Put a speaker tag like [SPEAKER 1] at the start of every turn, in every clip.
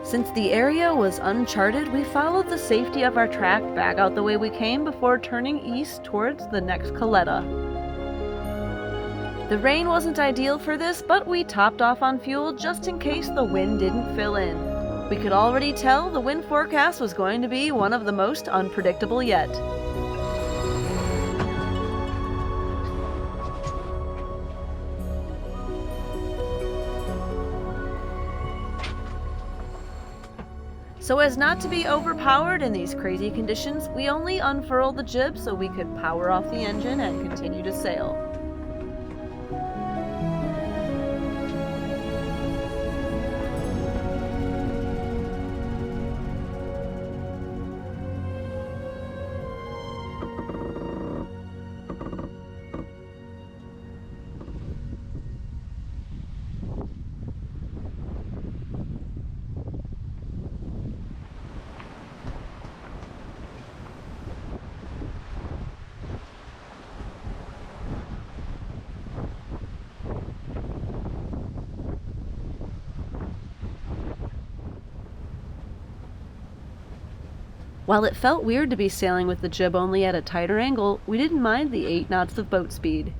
[SPEAKER 1] Since the area was uncharted, we followed the safety of our track back out the way we came before turning east towards the next Caleta. The rain wasn't ideal for this, but we topped off on fuel just in case the wind didn't fill in. We could already tell the wind forecast was going to be one of the most unpredictable yet. So as not to be overpowered in these crazy conditions, we only unfurled the jib so we could power off the engine and continue to sail. While it felt weird to be sailing with the jib only at a tighter angle, we didn't mind the 8 knots of boat speed.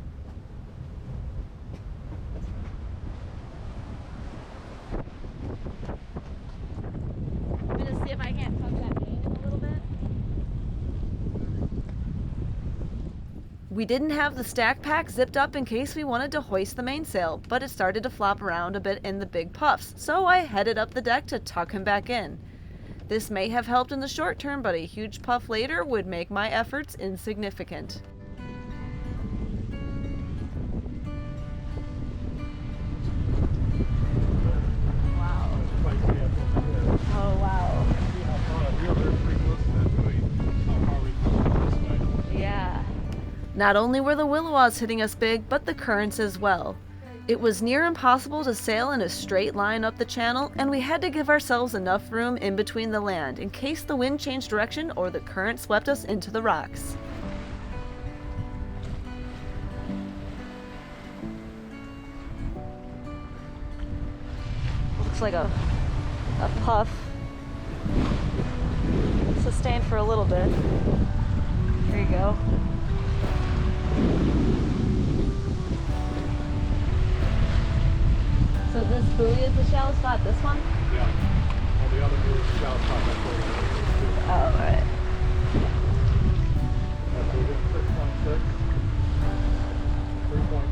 [SPEAKER 2] I'm going to see if I can't tuck that main in a little bit.
[SPEAKER 1] We didn't have the stack pack zipped up in case we wanted to hoist the mainsail, but it started to flop around a bit in the big puffs, so I headed up the deck to tuck him back in. This may have helped in the short term, but a huge puff later would make my efforts insignificant.
[SPEAKER 2] Wow. Oh, wow. Yeah.
[SPEAKER 1] Not only were the willows hitting us big, but the currents as well. It was near impossible to sail in a straight line up the channel, and we had to give ourselves enough room in between the land in case the wind changed direction or the current swept us into the rocks. Looks like a puff. Sustained for a little bit. There you go. So this buoy is the shallow spot, this one?
[SPEAKER 3] Yeah. Well, the other buoy is the shallow spot. That's where it is.
[SPEAKER 1] Oh, alright.
[SPEAKER 3] That's within 6.6.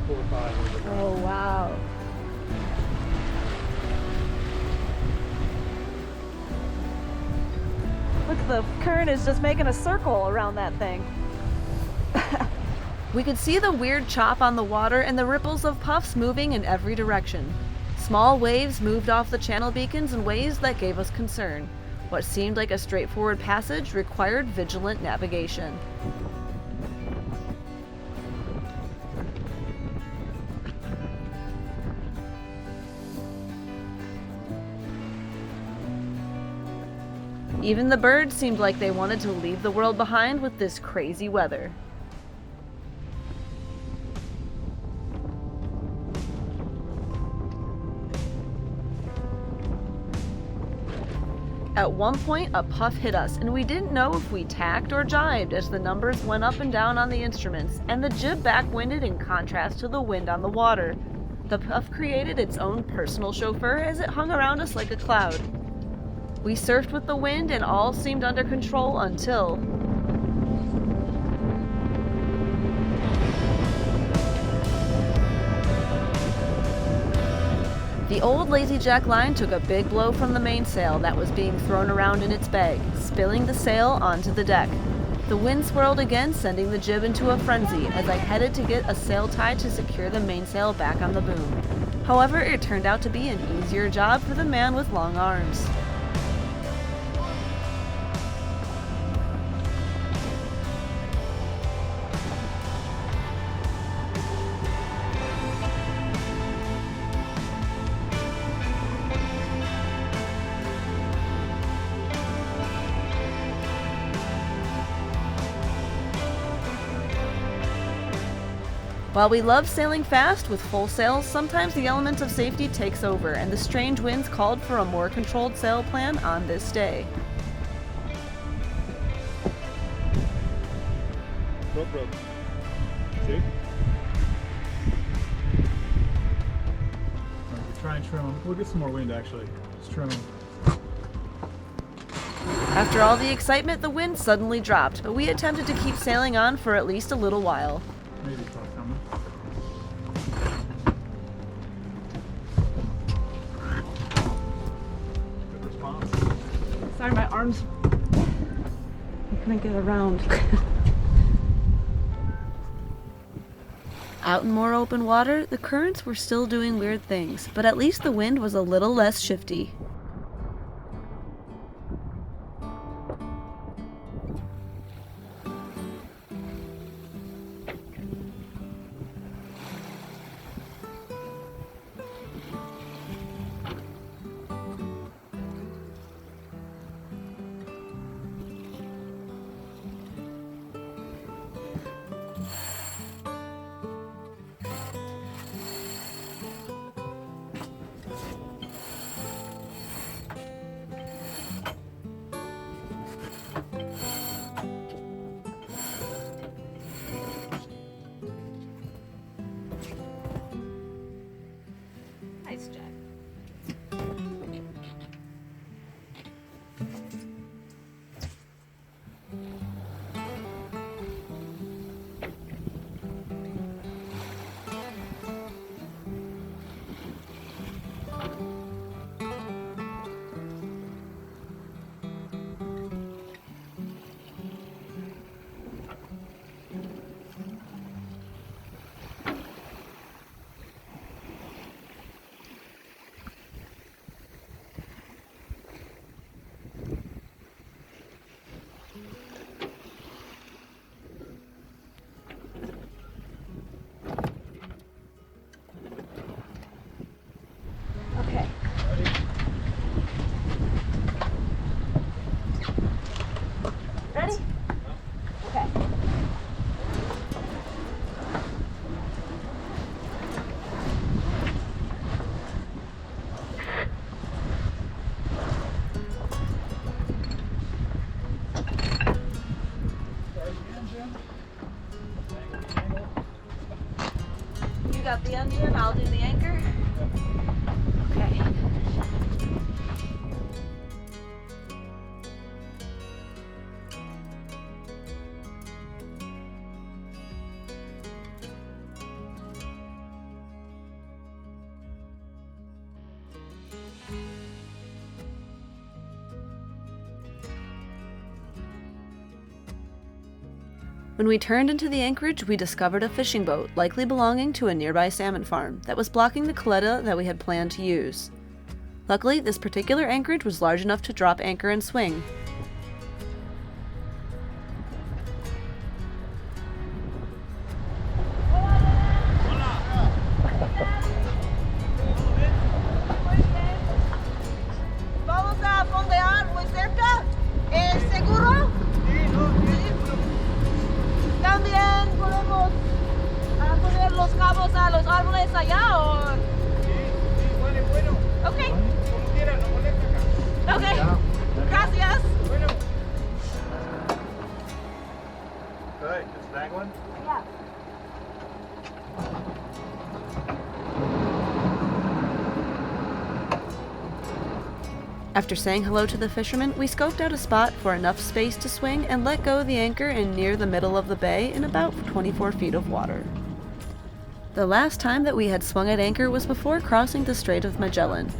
[SPEAKER 3] 3.45.
[SPEAKER 1] Oh, wow. Look, the current is just making a circle around that thing. We could see the weird chop on the water and the ripples of puffs moving in every direction. Small waves moved off the channel beacons in ways that gave us concern. What seemed like a straightforward passage required vigilant navigation. Even the birds seemed like they wanted to leave the world behind with this crazy weather. At one point, a puff hit us, and we didn't know if we tacked or jibed as the numbers went up and down on the instruments, and the jib backwinded in contrast to the wind on the water. The puff created its own personal chauffeur as it hung around us like a cloud. We surfed with the wind, and all seemed under control until... The old Lazy Jack line took a big blow from the mainsail that was being thrown around in its bag, spilling the sail onto the deck. The wind swirled again, sending the jib into a frenzy as I headed to get a sail tie to secure the mainsail back on the boom. However, it turned out to be an easier job for the man with long arms. While we love sailing fast with full sails, sometimes the element of safety takes over, and the strange winds called for a more controlled sail plan on this day.
[SPEAKER 3] Rope. See? Alright, try and trim them. We'll get some more wind actually. Just trim them.
[SPEAKER 1] After all the excitement, the wind suddenly dropped, but we attempted to keep sailing on for at least a little while.
[SPEAKER 3] Maybe it's not coming. Good response.
[SPEAKER 1] Sorry, my arms. I couldn't get around. Out in more open water, the currents were still doing weird things, but at least the wind was a little less shifty.
[SPEAKER 2] Nice, Jack. Okay. Ready? Okay. You got the engine, I'll do the anchor. Okay. When we turned into the anchorage, we discovered a fishing boat, likely belonging to a nearby salmon farm, that was blocking the caleta that we had planned to use. Luckily, this particular anchorage was large enough to drop anchor and swing.
[SPEAKER 4] Vamos a fondear muy cerca. ¿Seguro? También podemos poner los cabos a los árboles allá o...
[SPEAKER 5] Bueno.
[SPEAKER 4] Ok,
[SPEAKER 5] Como quiera, lo conecta acá.
[SPEAKER 4] ok. Gracias.
[SPEAKER 5] Bueno.
[SPEAKER 3] Good. Just snag one.
[SPEAKER 4] Yeah.
[SPEAKER 1] After saying hello to the fishermen, we scoped out a spot for enough space to swing and let go of the anchor in near the middle of the bay in about 24 feet of water. The last time that we had swung at anchor was before crossing the Strait of Magellan.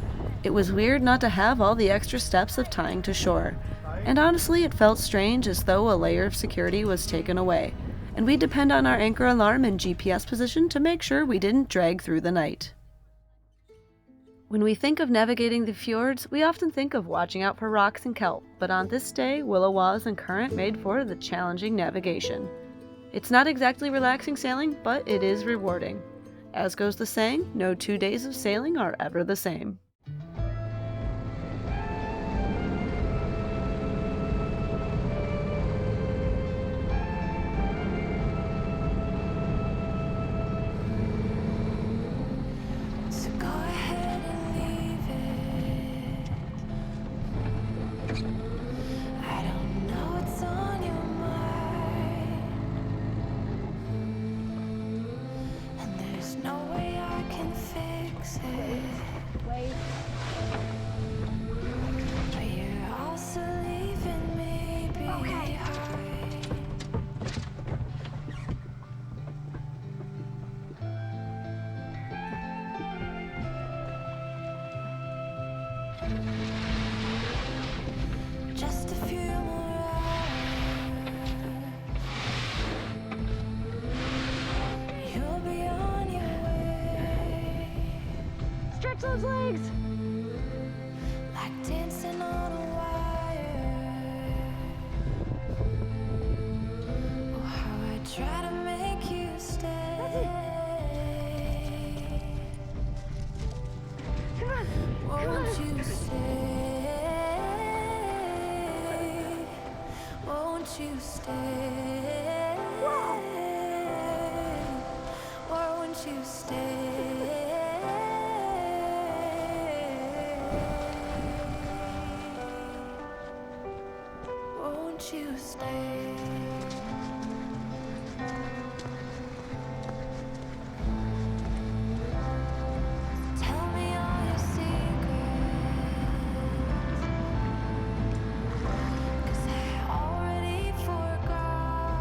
[SPEAKER 1] It was weird not to have all the extra steps of tying to shore, and honestly it felt strange as though a layer of security was taken away, and we depend on our anchor alarm and GPS position to make sure we didn't drag through the night. When we think of navigating the fjords, we often think of watching out for rocks and kelp, but on this day, willow-waws and current made for the challenging navigation. It's not exactly relaxing sailing, but it is rewarding. As goes the saying, no 2 days of sailing are ever the same.
[SPEAKER 6] exist. But you're also leaving me behind. Just a few more hours. You'll be on your way.
[SPEAKER 4] Stretch those legs.
[SPEAKER 6] Like dancing on a wire. Oh, how I try to make you stay. Won't you stay? Won't you stay? Won't you stay? Won't you stay? Tell me all your secrets, 'cause I already forgot.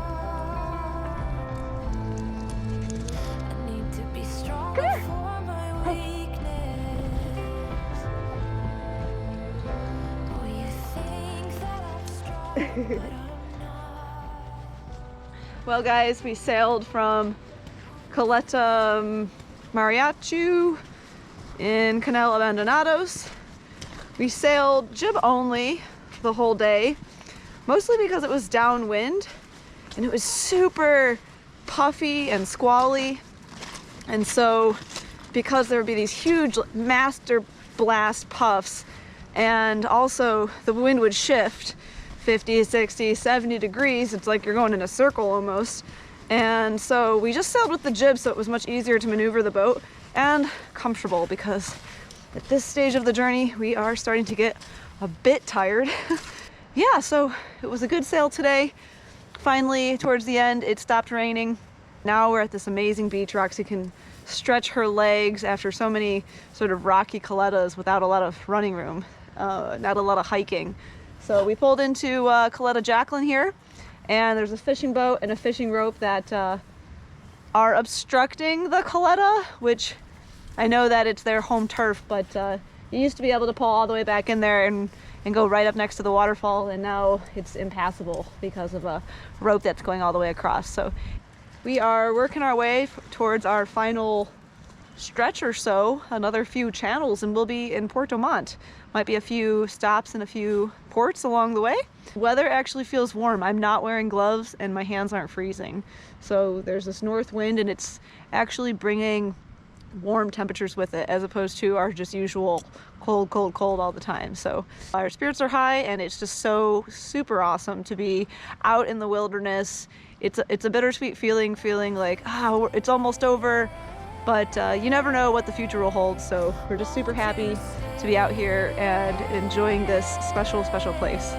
[SPEAKER 6] I need to be stronger for my weakness. Oh, you think that I'm strong, but I'm not.
[SPEAKER 2] Well, guys, we sailed from Caleta Mariachu in Canal Abandonados. We sailed jib only the whole day, mostly because it was downwind and it was super puffy and squally. And so because there would be these huge master blast puffs, and also the wind would shift 50, 60, 70 degrees. It's like you're going in a circle almost. And so we just sailed with the jib, so it was much easier to maneuver the boat and comfortable, because at this stage of the journey, we are starting to get a bit tired. Yeah, so it was a good sail today. Finally, towards the end, it stopped raining. Now we're at this amazing beach. Roxy can stretch her legs after so many sort of rocky Caletas without a lot of running room, not a lot of hiking. So we pulled into Caleta Jacqueline here, and there's a fishing boat and a fishing rope that are obstructing the Caleta, which I know that it's their home turf, but you used to be able to pull all the way back in there and go right up next to the waterfall, and now it's impassable because of a rope that's going all the way across. So we are working our way towards our final stretch or so, another few channels, and we'll be in Puerto Montt. Might be a few stops and a few ports along the way. Weather actually feels warm. I'm not wearing gloves and my hands aren't freezing. So there's this north wind and it's actually bringing warm temperatures with it, as opposed to our just usual cold, cold, cold all the time. So our spirits are high, and it's just so super awesome to be out in the wilderness. It's a bittersweet feeling like, it's almost over, but you never know what the future will hold. So we're just super happy to be out here and enjoying this special, special place.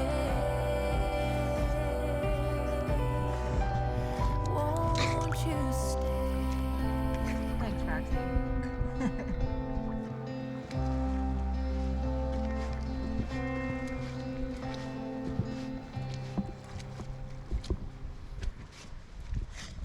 [SPEAKER 6] Won't you stay?
[SPEAKER 2] Thanks, Roxy.